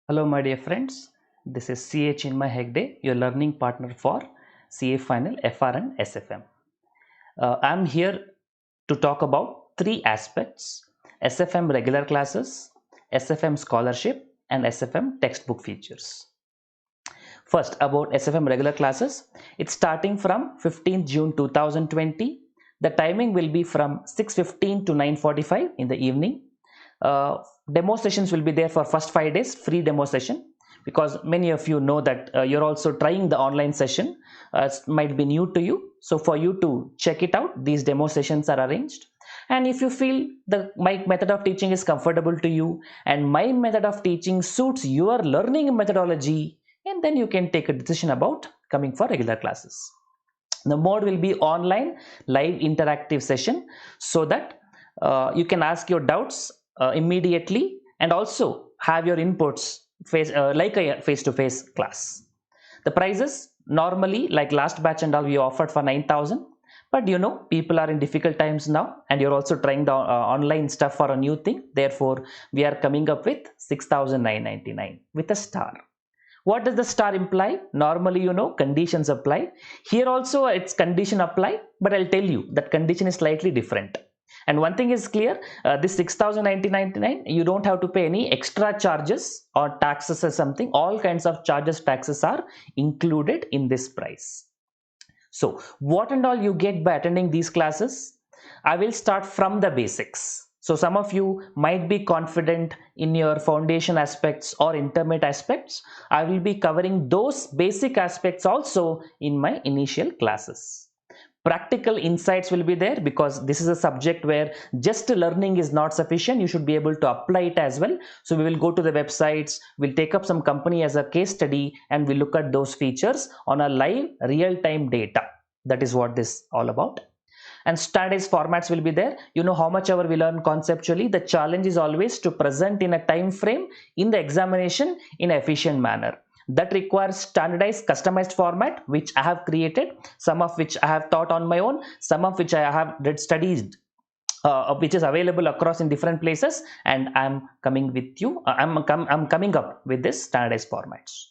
Hello, my dear friends. This is CA Chinmay Hegde, your learning partner for CA Final FR and SFM. I'm here to talk about three aspects: SFM regular classes, SFM scholarship, and SFM textbook features. First, about SFM regular classes, it's starting from 15th June 2020. The timing will be from 6:15 to 9:45 in the evening. Demo sessions will be there for first 5 days, free demo session, because many of you know that you're also trying the online session. It might be new to you, so for you to check it out, these demo sessions are arranged. And if you feel my method of teaching is comfortable to you and my method of teaching suits your learning methodology, and then you can take a decision about coming for regular classes. The mode will be online live interactive session, so that you can ask your doubts immediately and also have your inputs like a face-to-face class. The prices normally, like last batch and all, we offered for 9,000, but people are in difficult times now and you're also trying the online stuff for a new thing. Therefore, we are coming up with 6,999 with a star. What does the star imply? Normally, conditions apply. Here also it's condition apply, but I'll tell you that condition is slightly different. And one thing is clear, this 6,999, you don't have to pay any extra charges or taxes or something. All kinds of charges, taxes are included in this price. So what and all you get by attending these classes? I will start from the basics. So some of you might be confident in your foundation aspects or intermediate aspects. I will be covering those basic aspects also in my initial classes. Practical insights will be there, because this is a subject where just learning is not sufficient. You should be able to apply it as well. So we will go to the websites, we'll take up some company as a case study, and we'll look at those features on a live real-time data. That is what this is all about. And standardized formats will be there. How much ever we learn conceptually, the challenge is always to present in a time frame in the examination in an efficient manner. That requires standardized customized format, which I have created, some of which I have taught on my own, some of which I have studied, which is available across in different places, and I'm coming with you. I'm coming up with this standardized formats.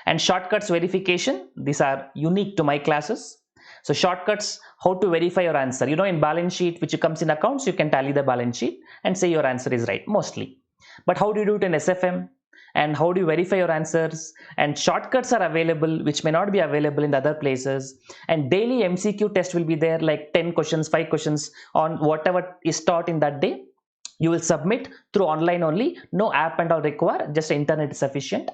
And shortcuts verification, these are unique to my classes. So shortcuts, how to verify your answer. In balance sheet, which comes in accounts, you can tally the balance sheet and say your answer is right mostly. But how do you do it in SFM? And how do you verify your answers? And shortcuts are available, which may not be available in the other places. And daily MCQ test will be there, like 10 questions, 5 questions on whatever is taught in that day. You will submit through online only, no app and all required, just internet is sufficient.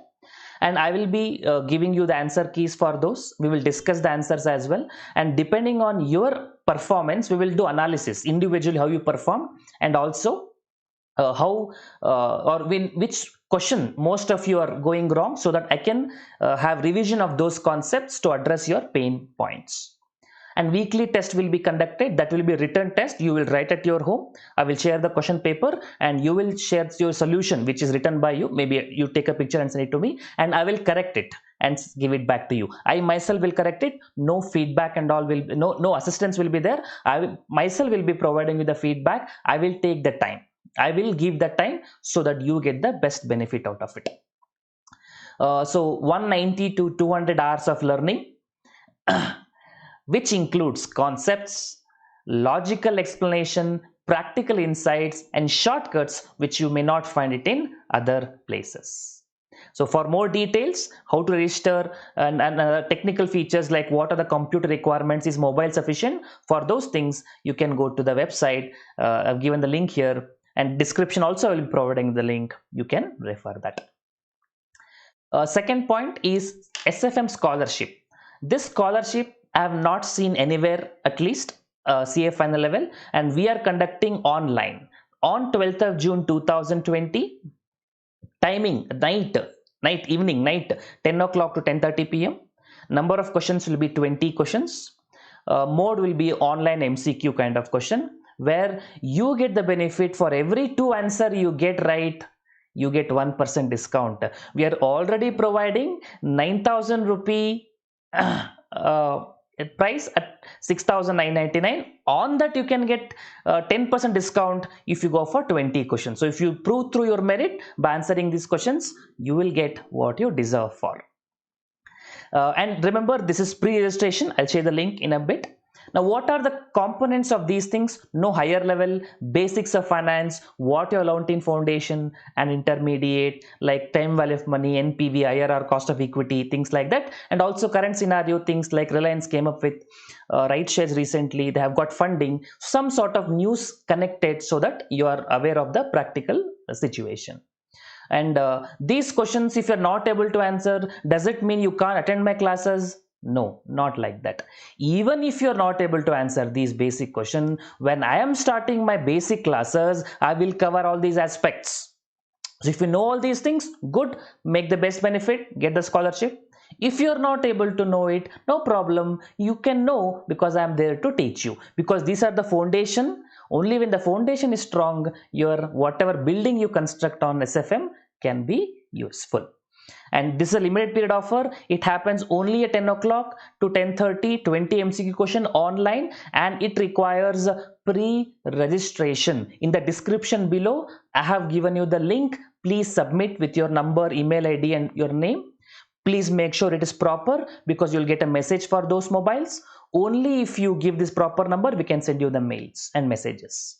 And I will be giving you the answer keys for those. We will discuss the answers as well, and depending on your performance, we will do analysis individually, how you perform, and also which question most of you are going wrong, so that I can have revision of those concepts to address your pain points. And weekly test will be conducted. That will be written test. You will write at your home. I will share the question paper and you will share your solution, which is written by you. Maybe you take a picture and send it to me, and I will correct it and give it back to you. I myself will correct it. No feedback and all will no assistance will be there. Myself will be providing you the feedback. I will take the time. I will give the time so that you get the best benefit out of it. So 190 to 200 hours of learning, which includes concepts, logical explanation, practical insights, and shortcuts, which you may not find it in other places. So for more details, how to register and technical features like what are the computer requirements, is mobile sufficient, for those things you can go to the website. I've given the link here, and description also I will be providing the link. You can refer that. Second point is SFM scholarship. This scholarship I have not seen anywhere, at least CA final level, and we are conducting online on 12th of June 2020. Timing night 10 o'clock to 10:30 p.m. Number of questions will be 20 questions. Mode will be online MCQ kind of question, where you get the benefit for every 2 answer you get right, you get 1% discount. We are already providing 9,000 rupee price at 6,999. On that you can get 10% discount if you go for 20 questions. So if you prove through your merit by answering these questions, you will get what you deserve for. And remember, this is pre-registration. I'll share the link in a bit. Now, what are the components of these things? No higher level, basics of finance, what you learned in foundation and intermediate, like time value of money, NPV, IRR, cost of equity, things like that. And also current scenario, things like Reliance came up with right shares recently. They have got funding, some sort of news connected so that you are aware of the practical situation. And these questions, if you're not able to answer, does it mean you can't attend my classes? No, not like that. Even if you're not able to answer these basic questions, when I am starting my basic classes, I will cover all these aspects. So if you know all these things, good, make the best benefit, get the scholarship. If you're not able to know it, no problem, you can know because I am there to teach you. Because these are the foundation. Only when the foundation is strong, your whatever building you construct on SFM can be useful. And this is a limited period offer. It happens only at 10 o'clock to 10:30, 20 MCQ question online, and it requires pre-registration. In the description below, I have given you the link. Please submit with your number, email ID and your name. Please make sure it is proper because you'll get a message for those mobiles. Only if you give this proper number, we can send you the mails and messages.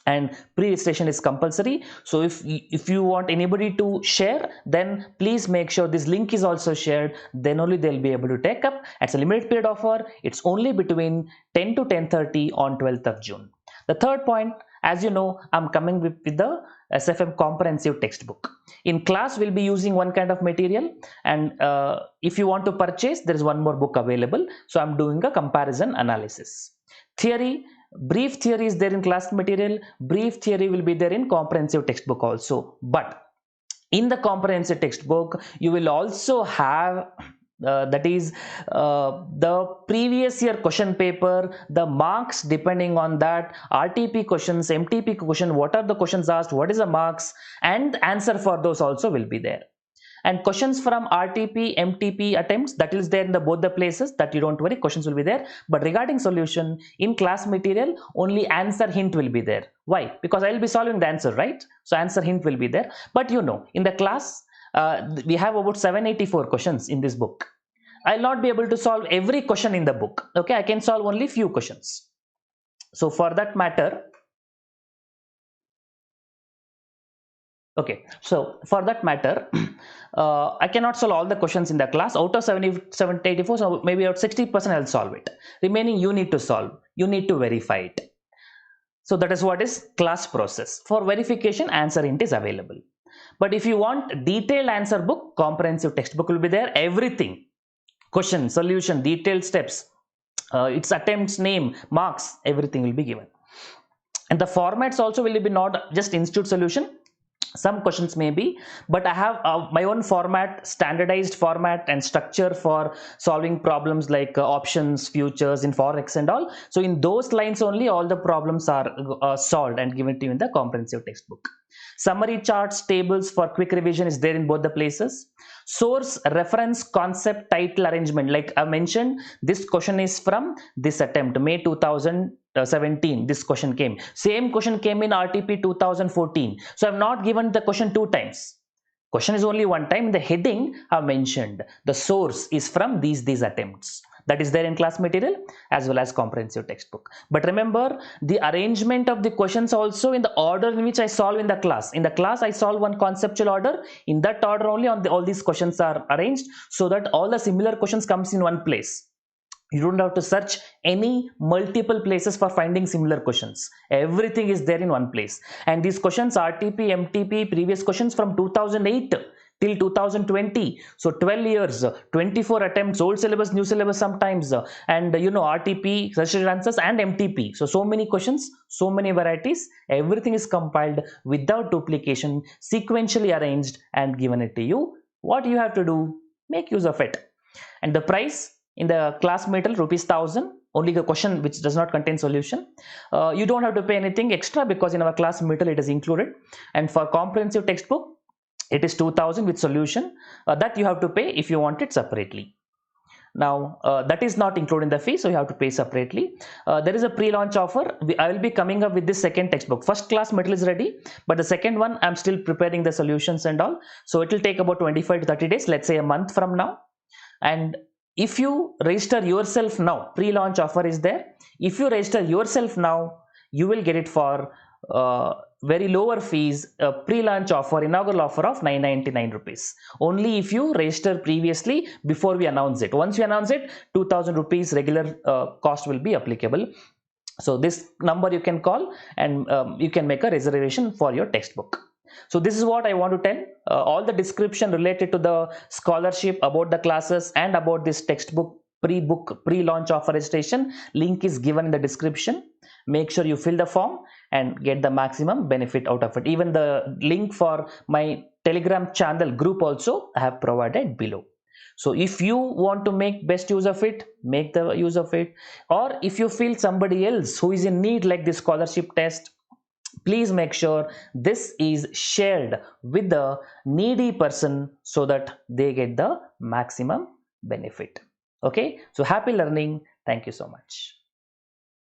And pre-registration is compulsory. So if you want anybody to share, then please make sure this link is also shared. Then only they'll be able to take up. It's a limited period offer. It's only between 10 to 10:30 on 12th of June. The third point, as you know, I'm coming with the SFM comprehensive textbook. In class, we'll be using one kind of material, and if you want to purchase, there is one more book available. So I'm doing a comparison analysis. Theory, brief theory is there in class material. Brief theory will be there in comprehensive textbook also. But in the comprehensive textbook, you will also have that is the previous year question paper, the marks depending on that, RTP questions, MTP question, what are the questions asked, what is the marks, and answer for those also will be there. And questions from RTP, MTP attempts, that is there in both the places, that you don't worry, questions will be there. But regarding solution, in class material, only answer hint will be there. Why? Because I will be solving the answer, right? So answer hint will be there. But you know, in the class, we have about 784 questions in this book. I'll not be able to solve every question in the book. Okay, I can solve only few questions. So for that matter, I cannot solve all the questions in the class. Out of 784, so maybe about 60% I'll solve it. Remaining you need to solve. You need to verify it. So that is what is class process. For verification, answer hint is available. But if you want detailed answer book, comprehensive textbook will be there. Everything, question, solution, detailed steps, its attempts, name, marks, everything will be given. And the formats also will be not just institute solution. Some questions may be, but I have my own format, standardized format and structure for solving problems like options, futures in Forex and all. So in those lines only, all the problems are solved and given to you in the comprehensive textbook. Summary charts, tables for quick revision is there in both the places. Source, reference, concept, title, arrangement. Like I mentioned, this question is from this attempt, May 2017. This question came. Same question came in RTP 2014. So I have not given the question two times. Question is only one time. In the heading, I have mentioned the source is from these attempts. That is there in class material as well as comprehensive textbook. But remember, the arrangement of the questions also in the order in which I solve in the class. In the class, I solve one conceptual order. In that order only, all these questions are arranged so that all the similar questions comes in one place. You don't have to search any multiple places for finding similar questions. Everything is there in one place. And these questions, RTP, MTP, previous questions from 2008 till 2020. So 12 years, 24 attempts, old syllabus, new syllabus sometimes, and you know, RTP, suggested answers, and MTP. So many questions, so many varieties. Everything is compiled without duplication, sequentially arranged and given it to you. What you have to do, make use of it. And the price in the class material, ₹1,000. Only the question which does not contain solution. You don't have to pay anything extra because in our class material it is included. And for comprehensive textbook, it is 2,000 with solution. That you have to pay if you want it separately. Now that is not including the fee, so you have to pay separately. There is a pre-launch offer. I will be coming up with this second textbook. First class material is ready, but the second one I'm still preparing the solutions and all, so it will take about 25 to 30 days, let's say a month from now. And if you register yourself now, pre-launch offer is there. If you register yourself now, you will get it for very lower fees, pre-launch offer, inaugural offer of 999 rupees. Only if you register previously before we announce it. Once we announce it, 2000 rupees regular cost will be applicable. So this number you can call, and you can make a reservation for your textbook. So this is what I want to tell. All the description related to the scholarship, about the classes, and about this textbook pre-launch offer registration link is given in the description. Make sure you fill the form and get the maximum benefit out of it. Even the link for my Telegram channel group also I have provided below. So if you want to make best use of it, make the use of it. Or if you feel somebody else who is in need like this scholarship test, please make sure this is shared with the needy person so that they get the maximum benefit. Okay, so happy learning. Thank you so much.